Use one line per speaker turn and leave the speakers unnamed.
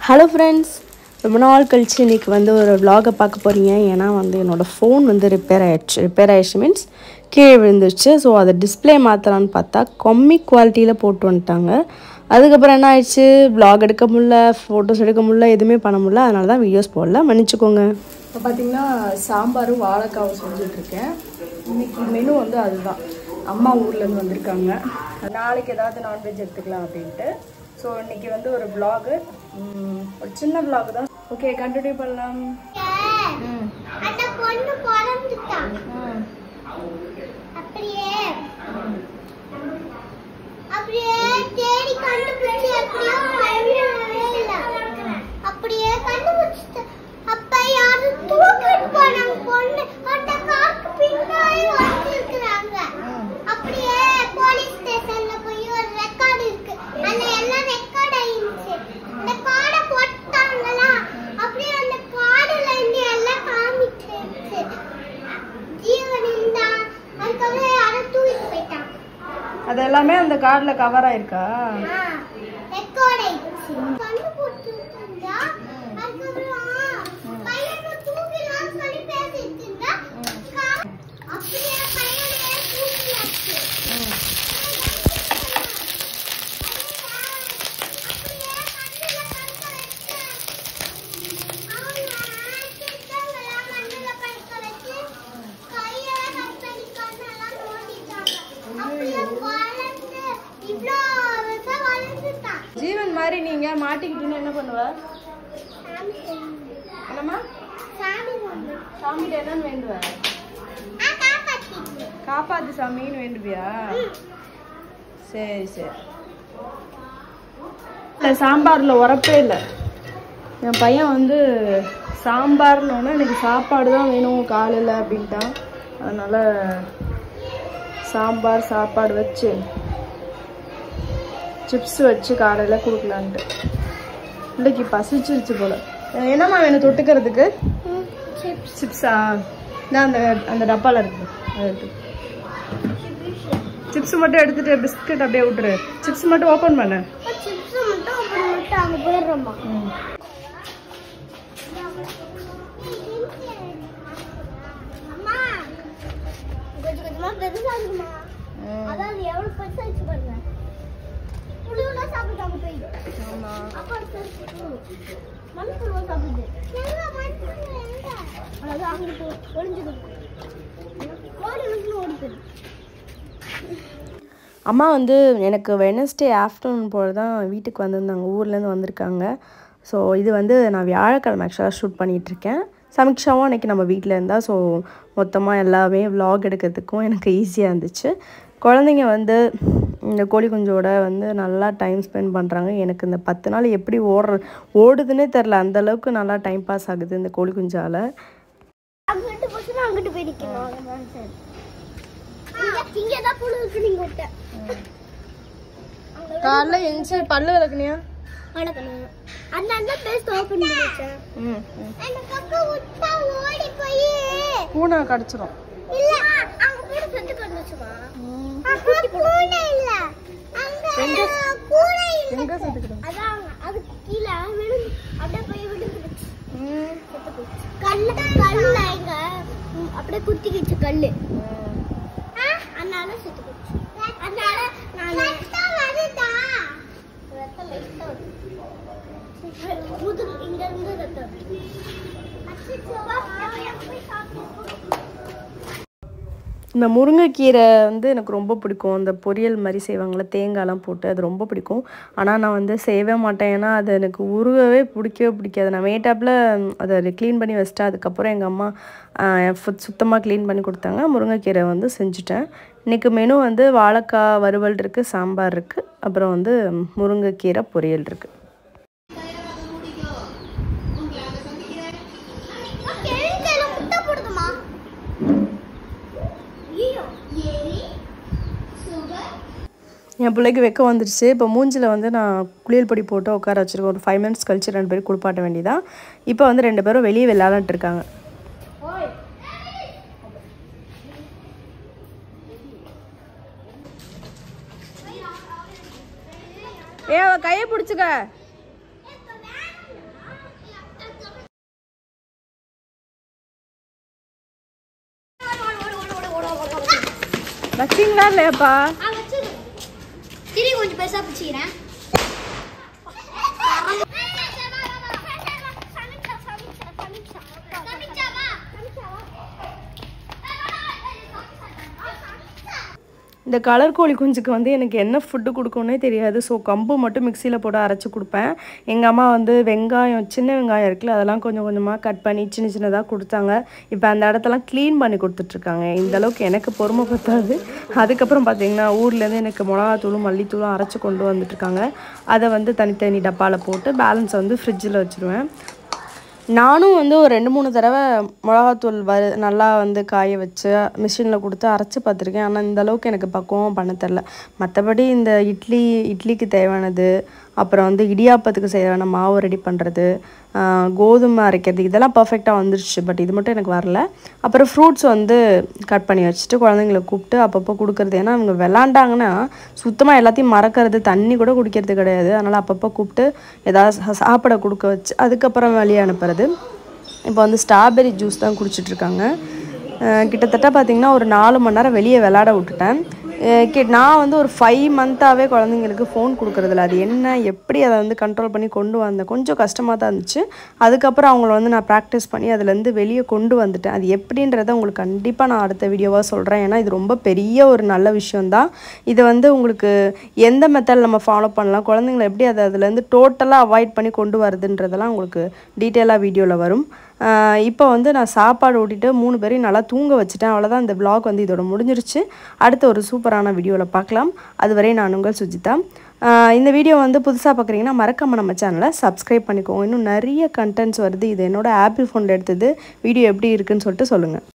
Hello friends, ரொம்ப நாள் கழிச்சு இன்றைக்கி வந்து ஒரு vlog பார்க்க போகிறீங்க. ஏன்னா வந்து என்னோடய ஃபோன் வந்து ரிப்பேர் ஆயிடுச்சு மீன்ஸ் கீழே விழுந்துருச்சு. ஸோ அதை டிஸ்பிளே மாற்றலான்னு பார்த்தா கம்மி குவாலிட்டியில் போட்டு வந்துட்டாங்க. அதுக்கப்புறம் என்ன ஆயிடுச்சு, vlog எடுக்க முடியல, ஃபோட்டோஸ் எடுக்க முடியல, எதுவுமே பண்ண முடியல. அதனால தான் வீடியோஸ் போடல, மன்னிச்சுக்கோங்க. இப்போ பார்த்தீங்கன்னா சாம்பாரும் வாழைக்காவும் செஞ்சுட்ருக்கேன். இன்றைக்கி மெனு வந்து அதுதான். அம்மா ஊர்லேருந்து வந்திருக்காங்க. நாளைக்கு ஏதாவது நான்வெஜ் எடுத்துக்கலாம் அப்படின்ட்டு. ஸோ இன்றைக்கி வந்து ஒரு vlog, ஒரு சின்ன vlog தான். ஓகே, கண்டினியூ பண்ணலாம். அது எல்லாமே அந்த கார்டுல கவர் ஆயிருக்கா? ஜீவன் மாதிரி நீங்க மாட்டிக்கிட்டீங்கன்னா என்ன பண்ணுவ? என்னம்மா? சாமிகிட்ட என்னன்னு வேண்டுவ? காப்பாத்து சாமின்னு வேண்டுவியா? சரி சரி. இல்லை, சாம்பாரில் உரப்பே இல்லை. என் பையன் வந்து சாம்பார்னோன்னா எனக்கு சாப்பாடு தான் வேணும் காலையில் அப்படின்ட்டான். அதனால் சாப்பாடு வச்சு சிப்ஸ் வச்சு காலையில் கொடுக்கலான்ட்டு. பிள்ளைக்கு பசிச்சிருச்சு போல். என்னம்மா வேணும் தொட்டுக்கிறதுக்கு? சிப்ஸா? நான் அந்த டப்பாவில் இருக்கு, அதை எடுத்து. சிப்ஸ் மட்டும் எடுத்துட்டு பிஸ்கட் அப்படியே விட்டுரு. சிப்ஸ் மட்டும் ஓப்பன் பண்ணு. அம்மா வந்து எனக்கு வெனஸ்டே ஆஃப்டர்நூன் போல் தான் வீட்டுக்கு வந்திருந்தாங்க, ஊர்லேருந்து வந்திருக்காங்க. ஸோ இது வந்து நான் வியாழக்கிழமை ஆக்சுவலாக ஷூட் பண்ணிகிட்ருக்கேன். சமீக்ஷாவும் அன்றைக்கி நம்ம வீட்டில் இருந்தால். ஸோ மொத்தமாக எல்லாமே vlog எடுக்கிறதுக்கும் எனக்கு ஈஸியாக இருந்துச்சு. குழந்தைங்க வந்து இந்த கோழி குஞ்சோட வந்து நல்லா டைம் ஸ்பெண்ட் பண்ணுறாங்க. எனக்கு இந்த 10 நாள் எப்படி ஓடுதுன்னே தெரில, அந்தளவுக்கு நல்லா டைம் பாஸ் ஆகுது இந்த கோழி குஞ்சால். காலைல எங்க பல்லு விளக்குனியா? பூனை கடிச்சிரும். எங்க செத்துக்கிடும்?
அப்படியே குத்திக்கிச்சு கல்லு, அதனால செத்து போச்சு. அதனால இங்க இருந்து ரத்தம்.
இந்த முருங்கைக்கீரை வந்து எனக்கு ரொம்ப பிடிக்கும். அந்த பொரியல் மாதிரி செய்வாங்களே, தேங்காய்லாம் போட்டு, அது ரொம்ப பிடிக்கும். ஆனால் நான் வந்து செய்யவே மாட்டேன். ஏன்னா அது எனக்கு உருகவே பிடிக்காது. நான் மேட்டாப்பில் அதை க்ளீன் பண்ணி வச்சிட்டேன். அதுக்கப்புறம் எங்கள் அம்மா சுத்தமாக க்ளீன் பண்ணி கொடுத்தாங்க. முருங்கைக்கீரை வந்து செஞ்சுட்டேன். இன்றைக்கி மெனு வந்து வாழைக்காய் வறுவல் இருக்குது, சாம்பார் இருக்குது, அப்புறம் வந்து முருங்கைக்கீரை பொரியல் இருக்குது. என் பிள்ளைக்கு வெக்க வந்துடுச்சு. இப்போ மூஞ்சில் வந்து நான் குளியல் பொடி போட்டு உட்கார வச்சுருக்கேன். ஒரு 5 மினிட்ஸ் கழிச்சு 2 பேரும் குளிப்பாட்ட வேண்டியதான். இப்போ வந்து 2 பேரும் வெளியே விளையாடிட்டு இருக்காங்க. ஏ அவ கையை பிடிச்சுக்க. வச்சிங்களா இல்லையாப்பா?
திரி கொஞ்சம் பெருசா பிடிச்சிக்கிறேன்.
இந்த கலர் கோழி குஞ்சுக்கு வந்து எனக்கு என்ன ஃபுட்டு கொடுக்கணுன்னே தெரியாது. ஸோ கம்பு மட்டும் மிக்சியில் போட்டு அரைச்சி கொடுப்பேன். எங்கள் அம்மா வந்து வெங்காயம், சின்ன வெங்காயம் இருக்குல்ல, அதெல்லாம் கொஞ்சம் கொஞ்சமாக கட் பண்ணி சின்ன சின்னதாக கொடுத்தாங்க. இப்போ அந்த இடத்தெல்லாம் க்ளீன் பண்ணி கொடுத்துட்ருக்காங்க. இந்தளவுக்கு எனக்கு பொறுமை பத்தாது. அதுக்கப்புறம் பார்த்திங்கன்னா ஊர்லேருந்து எனக்கு மிளகாத்தூளும் மல்லித்தூளும் அரைச்சி கொண்டு வந்துட்டுருக்காங்க. அதை வந்து தனித்தனி டப்பாவில் போட்டு பேலன்ஸை வந்து ஃப்ரிட்ஜில் வச்சுருவேன். நானும் வந்து ஒரு 2-3 தடவை மிளகாத்தூள் நல்லா வந்து காய வச்சு மிஷினில் கொடுத்து அரைச்சி பார்த்துருக்கேன். ஆனால் இந்தளவுக்கு எனக்கு பக்குவம் பண்ண தெரில. மற்றபடி இந்த இட்லிக்கு தேவையானது, அப்புறம் வந்து இடியாப்பத்துக்கு தேவையான மாவு ரெடி பண்ணுறது, கோதுமை அரைக்கிறது, இதெல்லாம் பர்ஃபெக்டாக வந்துருச்சு. பட் இது மட்டும் எனக்கு வரல. அப்புறம் ஃப்ரூட்ஸ் வந்து கட் பண்ணி வச்சுட்டு குழந்தைங்களை கூப்பிட்டு அப்பப்போ கொடுக்குறது. ஏன்னா அவங்க விளாண்டாங்கன்னா சுத்தமாக எல்லாத்தையும் மறக்கிறது, தண்ணி கூட குடிக்கிறது கிடையாது. அதனால் அப்பப்போ கூப்பிட்டு ஏதாவது சாப்பிட கொடுக்க வச்சு அதுக்கப்புறம் வெளியே அனுப்புறது. இப்போ வந்து ஸ்ட்ராபெரி ஜூஸ் தான் குடிச்சிட்ருக்காங்க. கிட்டத்தட்ட பார்த்திங்கன்னா ஒரு 4 மணி நேரம் வெளியே விளாட விட்டுட்டேன். நான் வந்து ஒரு 5 மந்த்தாகவே குழந்தைங்களுக்கு ஃபோன் கொடுக்குறதில்ல. அது என்ன, எப்படி அதை வந்து கண்ட்ரோல் பண்ணி கொண்டு வந்தேன். கொஞ்சம் கஷ்டமாக தான் இருந்துச்சு. அதுக்கப்புறம் அவங்கள வந்து நான் ப்ராக்டிஸ் பண்ணி அதுலேருந்து வெளியே கொண்டு வந்துட்டேன். அது எப்படின்றத உங்களுக்கு கண்டிப்பாக நான் அடுத்த வீடியோவாக சொல்கிறேன். ஏன்னா இது ரொம்ப பெரிய ஒரு நல்ல விஷயந்தான். இதை வந்து உங்களுக்கு எந்த மெத்தட் நம்ம ஃபாலோ பண்ணலாம், குழந்தைங்களை எப்படி அதுலேருந்து டோட்டலாக அவாய்ட் பண்ணி கொண்டு வருதுன்றதெல்லாம் உங்களுக்கு டீட்டெயிலாக வீடியோவில் வரும். இப்போ வந்து நான் சாப்பாடு ஊட்டிட்டு 3 பேரையும் நல்லா தூங்க வச்சுட்டேன். அவ்வளோதான், இந்த vlog வந்து இதோட முடிஞ்சிருச்சு. அடுத்த ஒரு சூப்பரான வீடியோவில் பார்க்கலாம். அதுவரை நான் உங்கள் சுஜிதா. இந்த வீடியோ வந்து புதுசாக பார்க்குறீங்கன்னா மறக்காமல் நம்ம சேனலை சப்ஸ்கிரைப் பண்ணிக்கோங்க. இன்னும் நிறைய கண்டென்ட்ஸ் வருது. இது என்னோட ஆப்பிள் ஃபோனில் எடுத்தது. வீடியோ எப்படி இருக்குன்னு சொல்லிட்டு சொல்லுங்கள்.